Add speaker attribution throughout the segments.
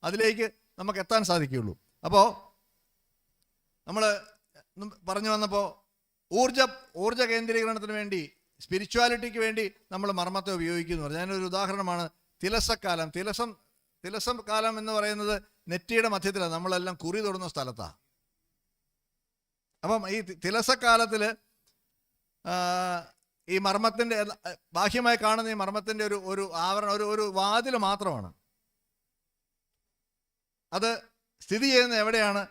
Speaker 1: അതിലേക്ക് നമുക്ക് എത്താൻ സാധിക്കുകയുള്ളൂ. അപ്പോൾ നമ്മൾ പറഞ്ഞു വന്നപ്പോൾ ഊർജ കേന്ദ്രീകരണത്തിന് വേണ്ടി, സ്പിരിച്വാലിറ്റിക്ക് വേണ്ടി നമ്മൾ മർമ്മത്തെ ഉപയോഗിക്കുന്നു. ഞാനൊരു ഉദാഹരണമാണ് തിലസക്കാലം. തിലസം കാലം എന്ന് പറയുന്നത് നെറ്റിയുടെ മധ്യത്തിലാണ്, നമ്മളെല്ലാം കുറി തൊടുന്ന സ്ഥലത്താണ്. അപ്പം ഈ തിലസക്കാലത്തിൽ ഈ മർമ്മത്തിൻ്റെ ബാഹ്യമായി കാണുന്ന ഈ മർമ്മത്തിൻ്റെ ഒരു ആവരണം, ഒരു വാതിൽ മാത്രമാണ്. അത് സ്ഥിതി ചെയ്യുന്നത് എവിടെയാണ്,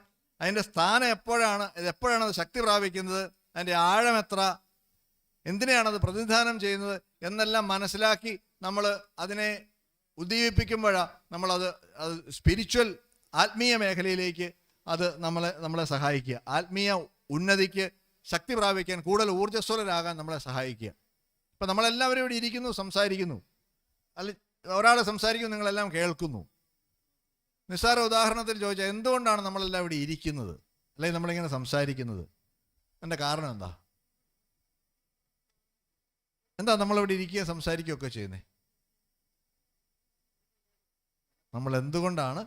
Speaker 1: അതിൻ്റെ സ്ഥാനം എപ്പോഴാണ്, എപ്പോഴാണ് അത് ശക്തി പ്രാപിക്കുന്നത്, അതിൻ്റെ ആഴം എത്ര, എന്തിനെയാണത് പ്രതിനിധാനം ചെയ്യുന്നത് എന്നെല്ലാം മനസ്സിലാക്കി നമ്മൾ അതിനെ ഉദ്ദീപിപ്പിക്കുമ്പോഴാണ് നമ്മളത് സ്പിരിച്വൽ ആത്മീയ മേഖലയിലേക്ക് അത് നമ്മളെ സഹായിക്കുക. ആത്മീയ ഉന്നതിക്ക് ശക്തി പ്രാപിക്കാൻ, കൂടുതൽ ഊർജ്ജസ്വലരാകാൻ നമ്മളെ സഹായിക്കുക. ഇപ്പം നമ്മളെല്ലാവരും ഇവിടെ ഇരിക്കുന്നു, സംസാരിക്കുന്നു. ഒരാൾ സംസാരിക്കുന്നു, നിങ്ങളെല്ലാം കേൾക്കുന്നു. നിസ്സാര ഉദാഹരണത്തിൽ ചോദിച്ചാൽ എന്തുകൊണ്ടാണ് നമ്മളെല്ലാം ഇവിടെ ഇരിക്കുന്നത്, അല്ലെങ്കിൽ നമ്മളിങ്ങനെ സംസാരിക്കുന്നത്? എൻ്റെ കാരണം എന്താ നമ്മളിവിടെ ഇരിക്കുകയും സംസാരിക്കുകയൊക്കെ ചെയ്യുന്നത്? നമ്മൾ എന്തുകൊണ്ടാണ്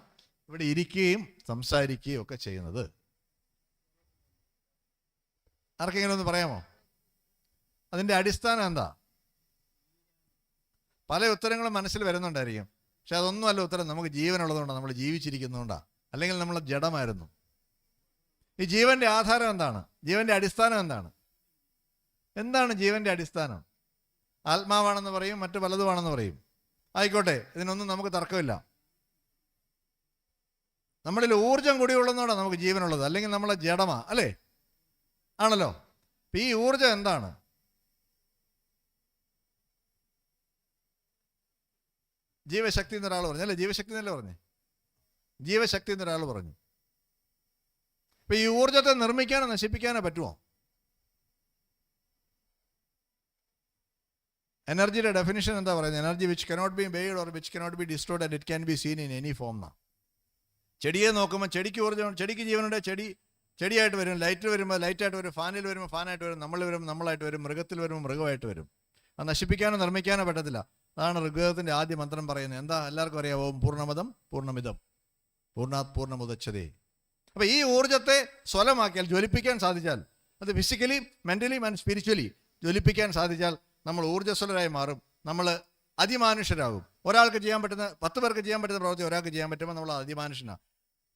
Speaker 1: ഇവിടെ ഇരിക്കുകയും സംസാരിക്കുകയും ഒക്കെ ചെയ്യുന്നത്? ആർക്കെങ്കിലും ഒന്ന് പറയാമോ? അതിൻ്റെ അടിസ്ഥാനം എന്താ? പല ഉത്തരങ്ങളും മനസ്സിൽ വരുന്നുണ്ടായിരിക്കും, പക്ഷെ അതൊന്നുമല്ല ഉത്തരം. നമുക്ക് ജീവനുള്ളതുകൊണ്ടാണ്, നമ്മൾ ജീവിച്ചിരിക്കുന്നതുകൊണ്ടാണ്. അല്ലെങ്കിൽ നമ്മൾ ജഡമായിരുന്നു. ഈ ജീവൻ്റെ ആധാരം എന്താണ്? ജീവൻ്റെ അടിസ്ഥാനം എന്താണ്? എന്താണ് ജീവൻ്റെ അടിസ്ഥാനം? ആത്മാവാണെന്ന് പറയും, മറ്റു പലതുമാണെന്ന് പറയും. ആയിക്കോട്ടെ, ഇതിനൊന്നും നമുക്ക് തർക്കമില്ല. നമ്മളിൽ ഊർജം കൂടിയുള്ളതുകൊണ്ടാണ് നമുക്ക് ജീവനുള്ളത്, അല്ലെങ്കിൽ നമ്മളെ ജഡമാ, അല്ലേ? ആണല്ലോ. അപ്പം ഈ ഊർജം എന്താണ്? ജീവശക്തി എന്നൊരാൾ പറഞ്ഞു, അല്ലേ? ജീവശക്തി എന്നല്ലേ പറഞ്ഞേ? ജീവശക്തി എന്നൊരാൾ പറഞ്ഞു. അപ്പം ഈ ഊർജത്തെ നിർമ്മിക്കാനോ നശിപ്പിക്കാനോ പറ്റുമോ? എനർജിയുടെ ഡെഫിനിഷൻ എന്താ പറയുന്നത്? Energy which cannot be made or which cannot be destroyed and it can be seen in any form എന്നാ. ചെടിയെ നോക്കുമ്പോൾ ചെടിക്ക് ഊർജ്ജം, ചെടിക്ക് ജീവനുണ്ട്. ചെടിയായിട്ട് വരും, ലൈറ്റ് വരുമ്പോൾ ലൈറ്റായിട്ട് വരും, ഫാനിൽ വരുമ്പോൾ ഫാനായിട്ട് വരും, നമ്മൾ വരുമ്പോൾ നമ്മളായിട്ട് വരും, മൃഗത്തിൽ വരുമ്പോൾ മൃഗമായിട്ട് വരും. അത് നശിപ്പിക്കാനോ നിർമ്മിക്കാനോ പറ്റത്തില്ല. അതാണ് ഋഗ്വേദത്തിൻ്റെ ആദ്യ മന്ത്രം പറയുന്നത്. എന്താ എല്ലാവർക്കും അറിയാം? ഓം പൂർണ്ണമദം പൂർണ്ണമിദം പൂർണ്ണാത് പൂർണ്ണമുദച്ഛതേ. അപ്പോൾ ഈ ഊർജ്ജത്തെ സ്വലമാക്കിയാൽ, ജ്വലിപ്പിക്കാൻ സാധിച്ചാൽ, അത് ഫിസിക്കലി, മെൻ്റലി ആൻഡ് സ്പിരിച്വലി ജ്വലിപ്പിക്കാൻ സാധിച്ചാൽ നമ്മൾ ഊർജ്ജസ്വലരായി മാറും. നമ്മൾ അതിമാനുഷ്യരാകും. ഒരാൾക്ക് ചെയ്യാൻ പറ്റുന്ന, 10 പേർക്ക് ചെയ്യാൻ പറ്റുന്ന പ്രവൃത്തി ഒരാൾക്ക് ചെയ്യാൻ പറ്റുമ്പോൾ നമ്മൾ അതിമാനുഷ്യനാണ്.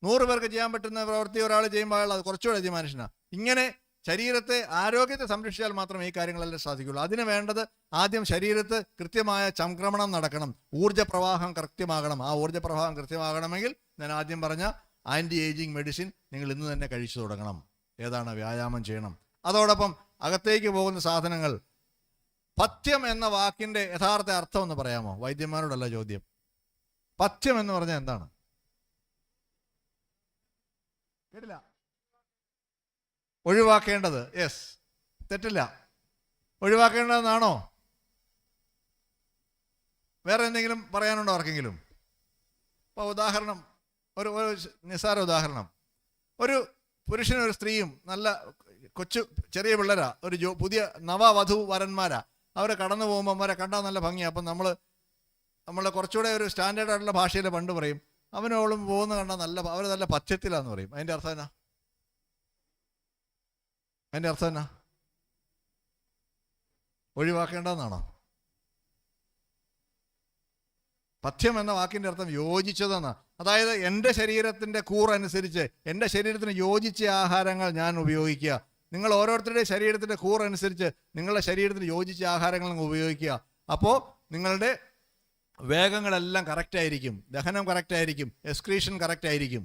Speaker 1: 100 പേർക്ക് ചെയ്യാൻ പറ്റുന്ന പ്രവൃത്തി ഒരാൾ ചെയ്യുമ്പോൾ അത് കുറച്ചുകൂടെ അതിമാനുഷ്യനാണ്. ഇങ്ങനെ ശരീരത്തെ, ആരോഗ്യത്തെ സംരക്ഷിച്ചാൽ മാത്രമേ ഈ കാര്യങ്ങളെല്ലാം സാധിക്കുകയുള്ളൂ. അതിന് വേണ്ടത് ആദ്യം ശരീരത്ത് കൃത്യമായ ചംക്രമണം നടക്കണം, ഊർജ്ജപ്രവാഹം കൃത്യമാകണം. ആ ഊർജ്ജപ്രവാഹം കൃത്യമാകണമെങ്കിൽ ഞാൻ ആദ്യം പറഞ്ഞ ആൻറ്റി ഏജിങ് മെഡിസിൻ നിങ്ങൾ ഇന്ന് തന്നെ കഴിച്ചു തുടങ്ങണം. ഏതാണ്? വ്യായാമം ചെയ്യണം. അതോടൊപ്പം അകത്തേക്ക് പോകുന്ന സാധനങ്ങൾ. പഥ്യം എന്ന വാക്കിൻ്റെ യഥാർത്ഥ അർത്ഥം ഒന്ന് പറയാമോ? വൈദ്യന്മാരോടല്ല ചോദ്യം. പഥ്യം എന്ന് പറഞ്ഞാൽ എന്താണ്? കേട്ടില്ല? ഒഴിവാക്കേണ്ടത്. യെസ്, തെറ്റില്ല. ഒഴിവാക്കേണ്ടതെന്നാണോ? വേറെ എന്തെങ്കിലും പറയാനുണ്ടോ ആർക്കെങ്കിലും? ഇപ്പോൾ ഉദാഹരണം, ഒരു നിസ്സാര ഉദാഹരണം. ഒരു പുരുഷനും ഒരു സ്ത്രീയും നല്ല ചെറിയ പിള്ളേരാ, പുതിയ നവവധു വരന്മാരാ. അവരെ കടന്നു പോകുമ്പോൾ അവരെ കണ്ടാൽ നല്ല ഭംഗിയാണ്. അപ്പം നമ്മൾ കുറച്ചുകൂടെ ഒരു സ്റ്റാൻഡേർഡ് ആയിട്ടുള്ള ഭാഷയിൽ പണ്ട് പറയും, അവനോളും പോകുന്ന കണ്ടാൽ അവർ നല്ല പഥ്യത്തിലാന്ന് പറയും. അതിൻ്റെ അർത്ഥം എന്നാ? ഒഴിവാക്കേണ്ടതെന്നാണോ? പഥ്യം എന്ന വാക്കിൻ്റെ അർത്ഥം യോജിച്ചതെന്നാണ്. അതായത് എൻ്റെ ശരീരത്തിൻ്റെ കൂറനുസരിച്ച്, എൻ്റെ ശരീരത്തിന് യോജിച്ച ആഹാരങ്ങൾ ഞാൻ ഉപയോഗിക്കുക. നിങ്ങൾ ഓരോരുത്തരുടെയും ശരീരത്തിൻ്റെ കൂറനുസരിച്ച് നിങ്ങളുടെ ശരീരത്തിന് യോജിച്ച ആഹാരങ്ങൾ നിങ്ങൾ ഉപയോഗിക്കുക. അപ്പോൾ നിങ്ങളുടെ വേഗങ്ങളെല്ലാം കറക്റ്റായിരിക്കും, ദഹനം കറക്റ്റായിരിക്കും, എക്സ്ക്രീഷൻ കറക്റ്റായിരിക്കും.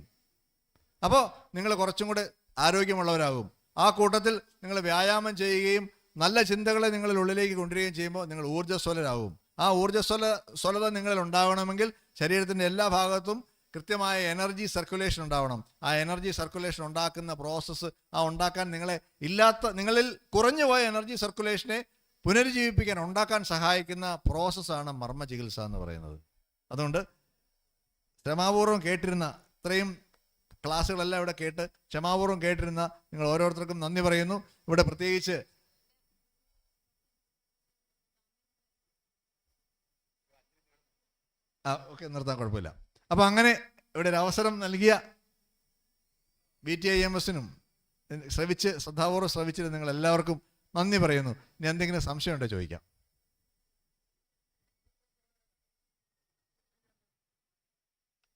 Speaker 1: അപ്പോൾ നിങ്ങൾ കുറച്ചും കൂടെ ആരോഗ്യമുള്ളവരാകും. ആ കൂട്ടത്തിൽ നിങ്ങൾ വ്യായാമം ചെയ്യുകയും നല്ല ചിന്തകളെ നിങ്ങളുടെ ഉള്ളിലേക്ക് കൊണ്ടുവരികയും ചെയ്യുമ്പോൾ നിങ്ങൾ ഊർജ്ജസ്വലരാകും. ആ ഊർജ്ജസ്വലത നിങ്ങളിൽ ഉണ്ടാവണമെങ്കിൽ ശരീരത്തിൻ്റെ എല്ലാ ഭാഗത്തും കൃത്യമായ എനർജി സർക്കുലേഷൻ ഉണ്ടാവണം. ആ എനർജി സർക്കുലേഷൻ ഉണ്ടാക്കുന്ന പ്രോസസ്സ്, ഉണ്ടാക്കാൻ നിങ്ങളിൽ കുറഞ്ഞുപോയ എനർജി സർക്കുലേഷനെ പുനരുജ്ജീവിപ്പിക്കാൻ, ഉണ്ടാക്കാൻ സഹായിക്കുന്ന പ്രോസസ്സാണ് മർമ്മ ചികിത്സ എന്ന് പറയുന്നത്. അതുകൊണ്ട് ക്ഷമാപൂർവ്വം കേട്ടിരുന്ന, ഇത്രയും ക്ലാസ്സുകളെല്ലാം ഇവിടെ കേട്ട് ക്ഷമാപൂർവ്വം കേട്ടിരുന്ന നിങ്ങൾ ഓരോരുത്തർക്കും നന്ദി പറയുന്നു. ഇവിടെ പ്രത്യേകിച്ച് ഓക്കെ, നിർത്താൻ കുഴപ്പമില്ല. അപ്പോൾ അങ്ങനെ ഇവിടെ ഒരു അവസരം നൽകിയ BTIMSനും ശ്രദ്ധാപൂർവ്വം ശ്രവിച്ചിട്ട് നിങ്ങൾ എല്ലാവർക്കും നന്ദി പറയുന്നു. ഇനി എന്തെങ്കിലും സംശയമുണ്ടോ ചോദിക്കാം.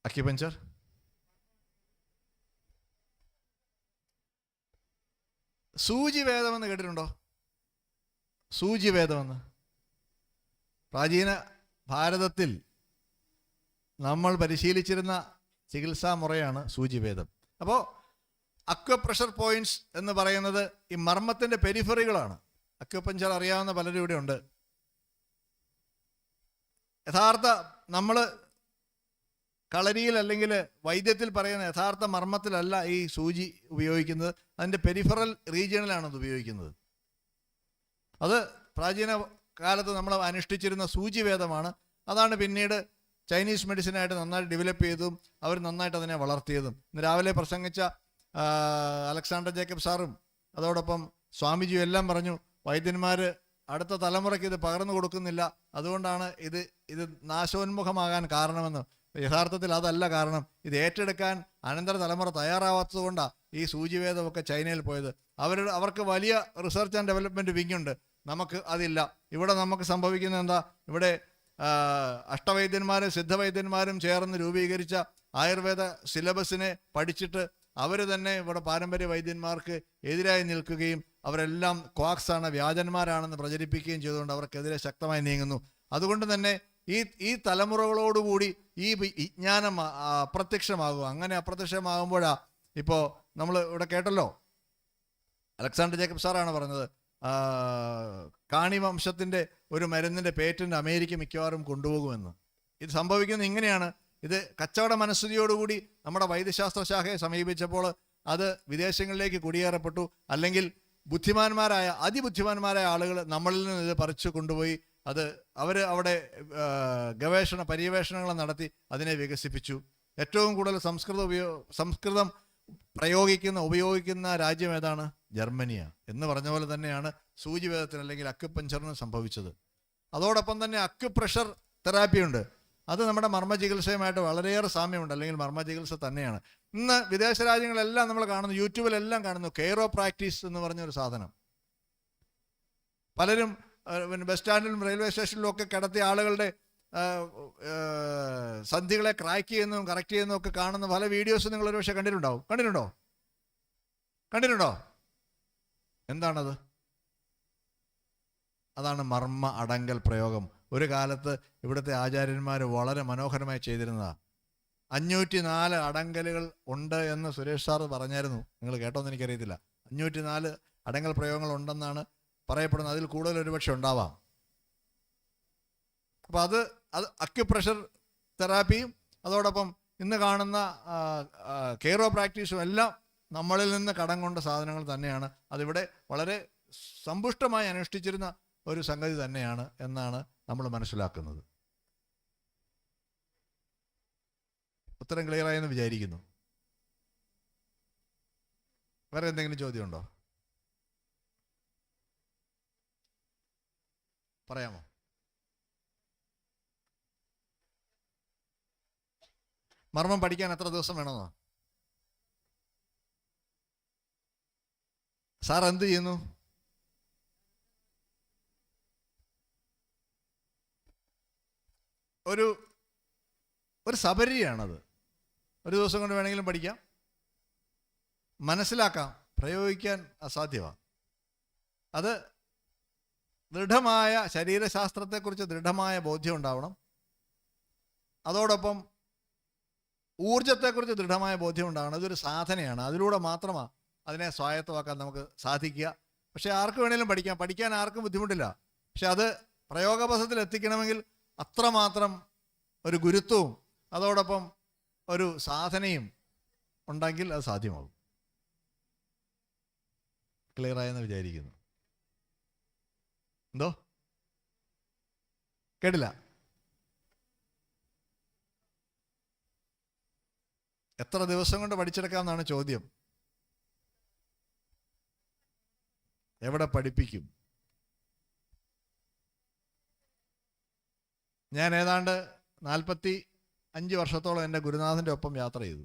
Speaker 1: അക്യുപഞ്ചർ സൂചിവേദമെന്ന് കേട്ടിട്ടുണ്ടോ? സൂചിവേദമെന്ന് പ്രാചീന ഭാരതത്തിൽ നമ്മൾ പരിശീലിച്ചിരുന്ന ചികിത്സാ മുറയാണ് സൂചിവേദം. അപ്പോൾ അക്വപ്രഷർ പോയിന്റ്സ് എന്ന് പറയുന്നത് ഈ മർമ്മത്തിൻ്റെ പെരിഫറികളാണ്. അക്വപഞ്ചർ അറിയാവുന്ന പലരും ഇവിടെ ഉണ്ട്. യഥാർത്ഥ നമ്മൾ കളരിയിൽ അല്ലെങ്കിൽ വൈദ്യത്തിൽ പറയുന്ന യഥാർത്ഥ മർമ്മത്തിലല്ല ഈ സൂചി ഉപയോഗിക്കുന്നത്, അതിൻ്റെ പെരിഫറൽ റീജിയണിലാണ് അത് ഉപയോഗിക്കുന്നത്. അത് പ്രാചീന കാലത്ത് നമ്മൾ അനുഷ്ഠിച്ചിരുന്ന സൂചിവേദമാണ്. അതാണ് പിന്നീട് ചൈനീസ് മെഡിസിനായിട്ട് നന്നായിട്ട് ഡെവലപ്പ് ചെയ്തതും അവർ നന്നായിട്ട് അതിനെ വളർത്തിയതും. ഇന്ന് രാവിലെ പ്രസംഗിച്ച അലക്സാണ്ടർ ജേക്കബ് സാറും അതോടൊപ്പം സ്വാമിജിയും എല്ലാം പറഞ്ഞു, വൈദ്യന്മാർ അടുത്ത തലമുറയ്ക്ക് ഇത് പകർന്നു കൊടുക്കുന്നില്ല, അതുകൊണ്ടാണ് ഇത് നാശോന്മുഖമാകാൻ കാരണമെന്ന്. യഥാർത്ഥത്തിൽ അതല്ല കാരണം. ഇത് ഏറ്റെടുക്കാൻ അനന്തര തലമുറ തയ്യാറാവാത്തത് കൊണ്ടാണ് ഈ സൂചിവേദമൊക്കെ ചൈനയിൽ പോയത്. അവർക്ക് വലിയ റിസർച്ച് ആൻഡ് ഡെവലപ്മെൻറ്റ് വിങ്ങുണ്ട്, നമുക്ക് അതില്ല. ഇവിടെ നമുക്ക് സംഭവിക്കുന്നത് എന്താ? ഇവിടെ അഷ്ടവൈദ്യന്മാരും സിദ്ധവൈദ്യന്മാരും ചേർന്ന് രൂപീകരിച്ച ആയുർവേദ സിലബസിനെ പഠിച്ചിട്ട് അവർ തന്നെ ഇവിടെ പാരമ്പര്യ വൈദ്യന്മാർക്ക് എതിരായി നിൽക്കുകയും അവരെല്ലാം ക്വാക്സാണ്, വ്യാജന്മാരാണെന്ന് പ്രചരിപ്പിക്കുകയും ചെയ്തുകൊണ്ട് അവർക്കെതിരെ ശക്തമായി നീങ്ങുന്നു. അതുകൊണ്ട് തന്നെ ഈ തലമുറകളോടുകൂടി ഈ വിജ്ഞാനം അപ്രത്യക്ഷമാകുക. അങ്ങനെ അപ്രത്യക്ഷമാകുമ്പോഴാണ് ഇപ്പോൾ നമ്മൾ ഇവിടെ കേട്ടല്ലോ, അലക്സാണ്ടർ ജേക്കബ് സാറാണ് പറഞ്ഞത്, കാണി വംശത്തിൻ്റെ ഒരു മരുന്നിൻ്റെ പേറ്റന്റ് അമേരിക്ക മിക്കവാറും കൊണ്ടുപോകുമെന്ന്. ഇത് സംഭവിക്കുന്നത് ഇങ്ങനെയാണ്. ഇത് കച്ചവട മനസ്ഥിതിയോടുകൂടി നമ്മുടെ വൈദ്യശാസ്ത്ര ശാഖയെ സമീപിച്ചപ്പോൾ അത് വിദേശങ്ങളിലേക്ക് കുടിയേറപ്പെട്ടു. അല്ലെങ്കിൽ അതിബുദ്ധിമാന്മാരായ ആളുകൾ നമ്മളിൽ നിന്ന് ഇത് പറിച്ചു കൊണ്ടുപോയി അവർ അവിടെ പര്യവേഷണങ്ങൾ നടത്തി അതിനെ വികസിപ്പിച്ചു. ഏറ്റവും കൂടുതൽ സംസ്കൃതം ഉപയോഗിക്കുന്ന രാജ്യം ഏതാണ്? ജർമ്മനിയാണ്. എന്ന് പറഞ്ഞ പോലെ തന്നെയാണ് സൂചിവേദത്തിന് അല്ലെങ്കിൽ അക്യുപഞ്ചറിന് സംഭവിച്ചത്. അതോടൊപ്പം തന്നെ അക്യുപ്രഷർ തെറാപ്പി ഉണ്ട്. അത് നമ്മുടെ മർമ്മ ചികിത്സയുമായിട്ട് വളരെയേറെ സാമ്യമുണ്ട്, അല്ലെങ്കിൽ മർമ്മ ചികിത്സ തന്നെയാണ്. ഇന്ന് വിദേശ രാജ്യങ്ങളെല്ലാം നമ്മൾ കാണുന്നു, യൂട്യൂബിലെല്ലാം കാണുന്നു കെയറോ പ്രാക്ടീസ് എന്ന് പറഞ്ഞൊരു സാധനം. പലരും ബസ് സ്റ്റാൻഡിലും റെയിൽവേ സ്റ്റേഷനിലും ഒക്കെ കിടത്തിയ ആളുകളുടെ സന്ധികളെ ക്രാക്ക് ചെയ്യുന്നതും കറക്റ്റ് ചെയ്യുന്നതും ഒക്കെ കാണുന്ന പല വീഡിയോസ് നിങ്ങൾ ഒരു പക്ഷേ കണ്ടിട്ടുണ്ടോ? എന്താണത്? അതാണ് മർമ്മ അടങ്കൽ പ്രയോഗം. ഒരു കാലത്ത് ഇവിടുത്തെ ആചാര്യന്മാർ വളരെ മനോഹരമായി ചെയ്തിരുന്നതാണ്. 504 അടങ്കലുകൾ ഉണ്ട് എന്ന് സുരേഷ് സാറ് പറഞ്ഞായിരുന്നു. നിങ്ങൾ കേട്ടോന്ന് എനിക്കറിയത്തില്ല. 504 അടങ്കൽ പ്രയോഗങ്ങൾ ഉണ്ടെന്നാണ് പറയപ്പെടുന്നത്. അതിൽ കൂടുതൽ ഒരുപക്ഷെ ഉണ്ടാവാം. അപ്പോൾ അത് അക്യുപ്രഷർ തെറാപ്പിയും അതോടൊപ്പം ഇന്ന് കാണുന്ന കെയറോ പ്രാക്ടീസും എല്ലാം നമ്മളിൽ നിന്ന് കടം കൊണ്ട സാധനങ്ങൾ തന്നെയാണ്. അതിവിടെ വളരെ സമ്പുഷ്ടമായി അനുഷ്ഠിച്ചിരുന്ന ഒരു സംഗതി തന്നെയാണ് എന്നാണ് നമ്മൾ മനസ്സിലാക്കുന്നത്. ഉത്തരം ക്ലിയറായെന്ന് വിചാരിക്കുന്നു. വേറെ എന്തെങ്കിലും ചോദ്യമുണ്ടോ? പറയാമോ? മർമ്മം പഠിക്കാൻ എത്ര ദിവസം വേണമെന്നോ? സാർ എന്ത് ചെയ്യുന്നു? ഒരു സബരിയാണത്. ഒരു ദിവസം കൊണ്ട് വേണമെങ്കിലും പഠിക്കാം, മനസ്സിലാക്കാം, പ്രയോഗിക്കാൻ അസാധ്യമാണ്. അത് ദൃഢമായ ശരീരശാസ്ത്രത്തെക്കുറിച്ച് ദൃഢമായ ബോധ്യം ഉണ്ടാവണം. അതോടൊപ്പം ഊർജത്തെക്കുറിച്ച് ദൃഢമായ ബോധ്യം ഉണ്ടാവണം. അതൊരു സാധനയാണ്. അതിലൂടെ മാത്രമാണ് അതിനെ സ്വായത്തമാക്കാൻ നമുക്ക് സാധിക്കുക. പക്ഷേ ആർക്ക് വേണമെങ്കിലും പഠിക്കാൻ ആർക്കും ബുദ്ധിമുട്ടില്ല. പക്ഷെ അത് പ്രയോഗപഥത്തിൽ എത്തിക്കണമെങ്കിൽ അത്രമാത്രം ഒരു ഗുരുത്വവും അതോടൊപ്പം ഒരു സാധനയും ഉണ്ടെങ്കിൽ അത് സാധ്യമാകും. ക്ലിയറായെന്ന് വിചാരിക്കുന്നു. എന്തോ കേട്ടില്ല? എത്ര ദിവസം കൊണ്ട് പഠിച്ചെടുക്കാമെന്നാണ് ചോദ്യം. എവിടെ പഠിപ്പിക്കും? ഞാൻ ഏതാണ്ട് 5 വർഷത്തോളം എൻ്റെ ഗുരുനാഥൻ്റെ ഒപ്പം യാത്ര ചെയ്തു.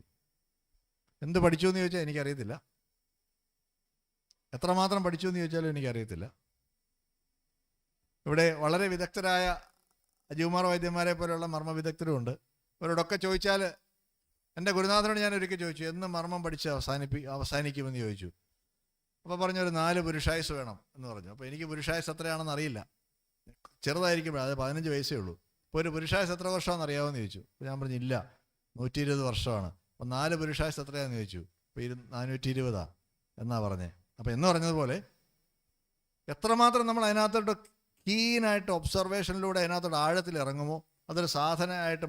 Speaker 1: എന്ത് പഠിച്ചു എന്ന് ചോദിച്ചാൽ എനിക്കറിയത്തില്ല. എത്രമാത്രം പഠിച്ചു എന്ന് ചോദിച്ചാലും എനിക്കറിയത്തില്ല. ഇവിടെ വളരെ വിദഗ്ധരായ അജീവ്കുമാർ വൈദ്യന്മാരെ പോലെയുള്ള മർമ്മ വിദഗ്ധരുമുണ്ട്. ഇവരോടൊക്കെ ചോദിച്ചാൽ, എൻ്റെ ഗുരുനാഥനോട് ഞാൻ ഒരിക്കൽ ചോദിച്ചു, എന്ന് മർമ്മം പഠിച്ച് അവസാനിക്കുമെന്ന് ചോദിച്ചു. അപ്പോൾ പറഞ്ഞു, ഒരു 4 പുരുഷായുസ് വേണം എന്ന് പറഞ്ഞു. അപ്പോൾ എനിക്ക് പുരുഷായുസ് എത്രയാണെന്ന് അറിയില്ല, ചെറുതായിരിക്കുമ്പോൾ, അത് 15 വയസ്സേ ഉള്ളൂ. അപ്പോൾ ഒരു പുരുഷായുസ് എത്ര വർഷമാണെന്ന് അറിയാമെന്ന് ചോദിച്ചു. അപ്പോൾ ഞാൻ പറഞ്ഞു, ഇല്ല, 120 വർഷമാണ്. അപ്പോൾ 4 പുരുഷായുസ് എത്രയാണെന്ന് ചോദിച്ചു. അപ്പോൾ 420 എന്നാ പറഞ്ഞേ. അപ്പോൾ എന്ന് പറഞ്ഞതുപോലെ എത്രമാത്രം നമ്മൾ അതിനകത്തോട്ട് കീനായിട്ട് ഒബ്സർവേഷനിലൂടെ അതിനകത്തോട്ട് ആഴത്തിൽ ഇറങ്ങുമോ, അതൊരു സാധനമായിട്ട്